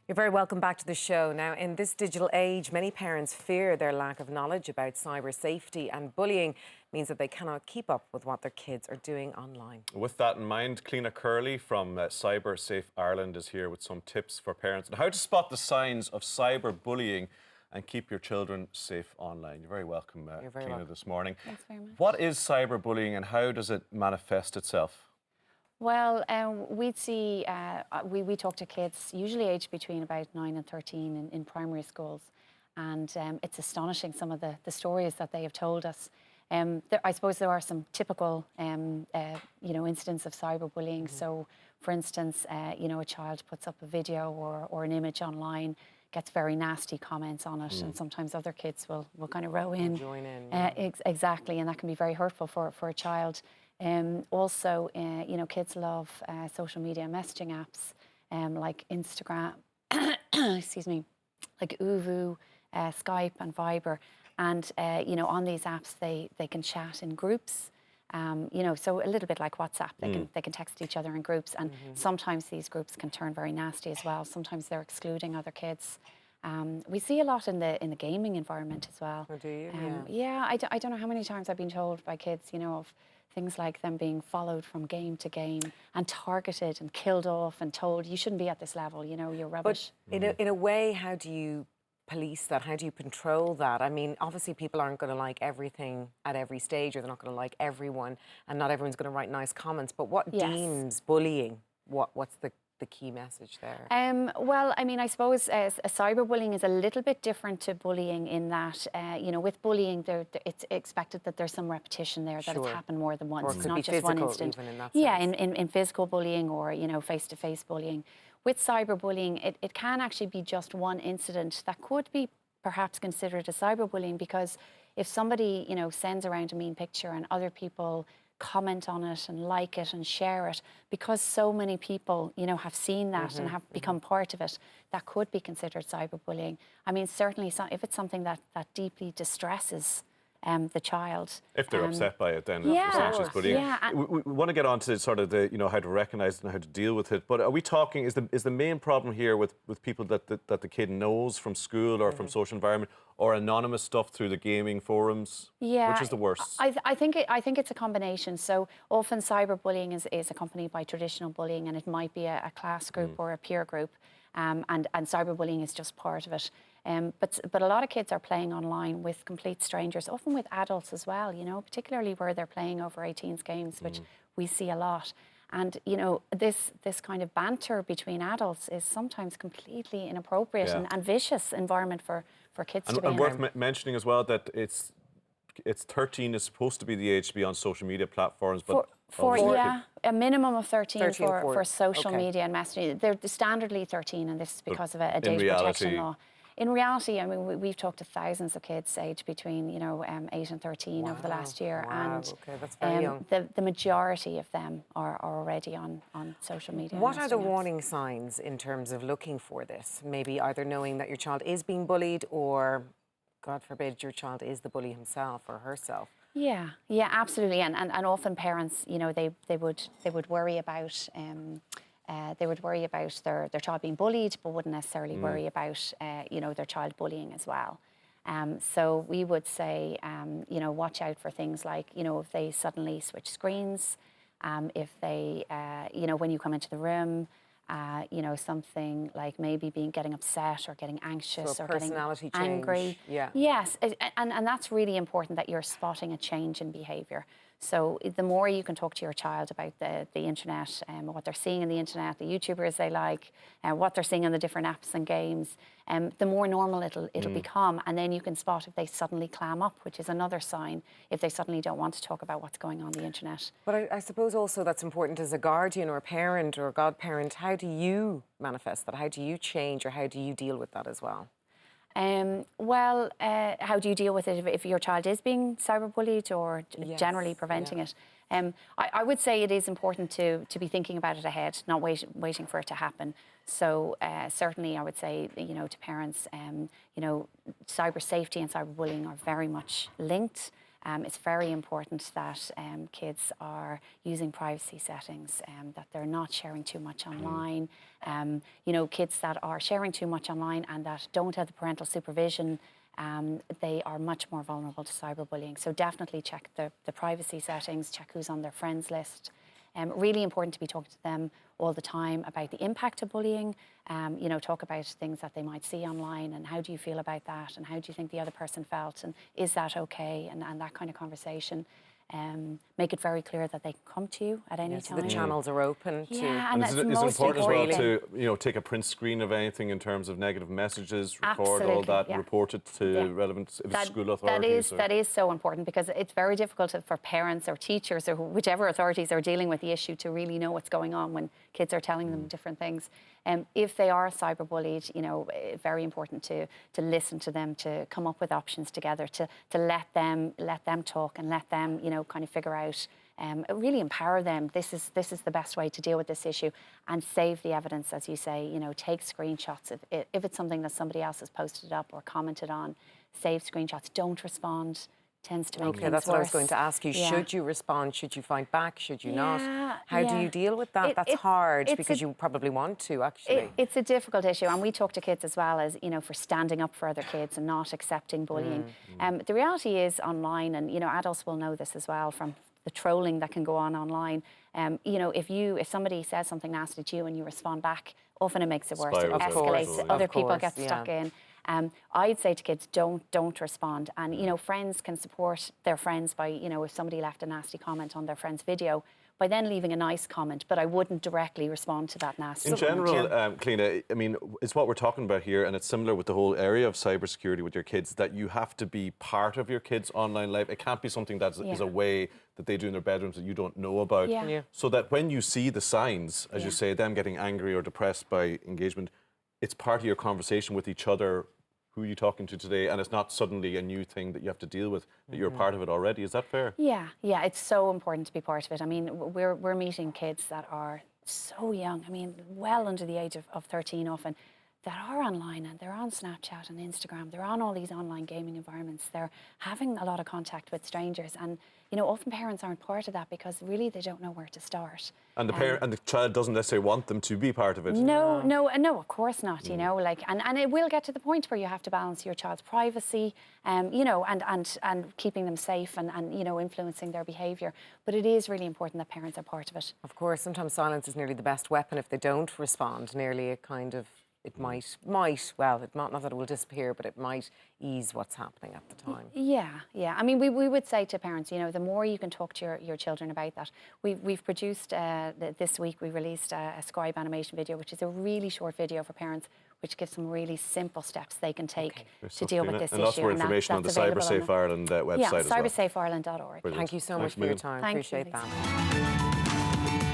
You're very welcome back to the show. Now, in this digital age, many parents fear their lack of knowledge about cyber safety, and bullying means that they cannot keep up with what their kids are doing online. With that in mind, Cliona Curly from Cyber Safe Ireland is here with some tips for parents on how to spot the signs of cyberbullying and keep your children safe online. You're very welcome, Cliona, this morning. Thanks very much. What is cyberbullying and how does it manifest itself? Well, we'd see, we talk to kids, usually aged between about 9 and 13 in primary schools. And it's astonishing, some of the stories that they have told us. I suppose there are some typical, incidents of cyberbullying. So, for instance, a child puts up a video or an image online, gets very nasty comments on it, and sometimes other kids will kind of row in. Join in. Yeah. Exactly, and that can be very hurtful for a child. Also, kids love social media messaging apps like Instagram, excuse me, like Uvu, Skype and Viber. And, on these apps, they can chat in groups, so a little bit like WhatsApp. They can text each other in groups. And sometimes these groups can turn very nasty as well. Sometimes they're excluding other kids. We see a lot in the gaming environment as well. Oh, do you? Yeah, I don't know how many times I've been told by kids, of things like them being followed from game to game and targeted and killed off and told, you shouldn't be at this level, you're rubbish. But in a way, how do you police that? How do you control that? I mean, obviously people aren't going to like everything at every stage, or they're not going to like everyone, and not everyone's going to write nice comments. But what deems bullying? What's the key message there? Well, I mean, I suppose cyberbullying is a little bit different to bullying in that, with bullying, it's expected that there's some repetition there, that it's happened more than once. Or it it's could not be just physical, one instant. even in that yeah, sense. in physical bullying or, face-to-face bullying. With cyberbullying, it can actually be just one incident that could be perhaps considered a cyberbullying, because if somebody, sends around a mean picture and other people comment on it and like it and share it, because so many people, have seen that and have become part of it, that could be considered cyberbullying. I mean, certainly if it's something that deeply distresses the child. If they're upset by it, then essentially it's bullying. Yeah. We want to get on to sort of how to recognise it and how to deal with it. But are we talking, is the main problem here with people that the kid knows from school or from social environment, or anonymous stuff through the gaming forums? Yeah, which is the worst? I think it's a combination. So often cyberbullying is accompanied by traditional bullying, and it might be a class group or a peer group, and cyberbullying is just part of it. But a lot of kids are playing online with complete strangers, often with adults as well, particularly where they're playing over 18s games, which we see a lot. And, this kind of banter between adults is sometimes completely inappropriate and vicious environment for kids to be in. And worth mentioning as well that it's 13 is supposed to be the age to be on social media platforms, but a minimum of 13 for social okay. media and messaging. They're standardly 13, and this is because of a data protection law. In reality, I mean, we've talked to thousands of kids aged between, 8 and 13 over the last year, and okay, that's very young. The majority of them are already on social media. What are the warning signs in terms of looking for this? Maybe either knowing that your child is being bullied, or, God forbid, your child is the bully himself or herself. Yeah, absolutely, and often parents, they would worry about. They would worry about their child being bullied, but wouldn't necessarily worry about, their child bullying as well. So we would say, watch out for things like, if they suddenly switch screens, if they, when you come into the room, something like maybe getting upset or getting anxious or getting angry. Yeah. Yes, and that's really important, that you're spotting a change in behaviour. So the more you can talk to your child about the internet, what they're seeing on the internet, the YouTubers they like, what they're seeing on the different apps and games, the more normal it'll become. And then you can spot if they suddenly clam up, which is another sign, if they suddenly don't want to talk about what's going on the internet. But I suppose also that's important as a guardian or a parent or a godparent. How do you manifest that? How do you change, or how do you deal with that as well? How do you deal with it if your child is being cyberbullied, or generally preventing it? I would say it is important to be thinking about it ahead, not waiting for it to happen. So certainly I would say, to parents, cyber safety and cyberbullying are very much linked. It's very important that kids are using privacy settings, that they're not sharing too much online. You know, kids that are sharing too much online and that don't have the parental supervision, they are much more vulnerable to cyberbullying. So definitely check the privacy settings, check who's on their friends list. Really important to be talking to them all the time about the impact of bullying. You know, talk about things that they might see online and how do you feel about that and how do you think the other person felt and is that okay, and that kind of conversation. Make it very clear that they can come to you at any time. The channels are open to... Yeah, And that's is it most important as well important. to, you know, take a print screen of anything in terms of negative messages, record all Absolutely, that, yeah. report it to relevant if it's school authorities? That is so important because it's very difficult for parents or teachers or whichever authorities are dealing with the issue to really know what's going on when kids are telling them different things. If they are cyberbullied, you know, very important to listen to them, to come up with options together, to let them talk and let them, you know, kind of figure out, really empower them. This is the best way to deal with this issue, and save the evidence, as you say. You know, take screenshots if it's something that somebody else has posted up or commented on. Save screenshots. Don't respond. Tends to make things that's what I was worse. going to ask you. Yeah. Should you respond? Should you fight back? Should you not? Yeah, How do yeah. you deal with that? That's hard because you probably want to, actually. It's a difficult issue, and we talk to kids as well as, you know, for standing up for other kids and not accepting bullying. The reality is online, and, you know, adults will know this as well from the trolling that can go on online. You know, if somebody says something nasty to you and you respond back, often it makes it worse. It Spirals out of escalates. control, Other Of people course, get stuck in. I'd say to kids, don't respond. And, you know, friends can support their friends by, you know, if somebody left a nasty comment on their friend's video, by then leaving a nice comment, but I wouldn't directly respond to that nasty In comment. general, Cliona, I mean, it's what we're talking about here, and it's similar with the whole area of cybersecurity with your kids, that you have to be part of your kids' online life. It can't be something that is a way that they do in their bedrooms that you don't know about. Yeah. So that when you see the signs, as you say, them getting angry or depressed by engagement, it's part of your conversation with each other. Who are you talking to today? And it's not suddenly a new thing that you have to deal with, that you're part of it already. Is that fair? Yeah, it's so important to be part of it. I mean, we're meeting kids that are so young, I mean, well under the age of 13 often, that are online, and they're on Snapchat and Instagram. They're on all these online gaming environments. They're having a lot of contact with strangers. And, you know, often parents aren't part of that because really they don't know where to start. And the parent and the child doesn't necessarily want them to be part of it. No, of course not. You know, like, and it will get to the point where you have to balance your child's privacy, you know, and keeping them safe and you know, influencing their behaviour. But it is really important that parents are part of it. Of course, sometimes silence is nearly the best weapon if they don't respond. Nearly a kind of... It might, not that it will disappear, but it might ease what's happening at the time. Yeah. I mean, we would say to parents, you know, the more you can talk to your children about that. We've produced, this week we released a scribe animation video, which is a really short video for parents, which gives some really simple steps they can take to deal with this issue. And lots more information on the CyberSafe Ireland website as well. cybersafeireland.org. Thank you so much for your time. Thank you, Appreciate Lisa. that.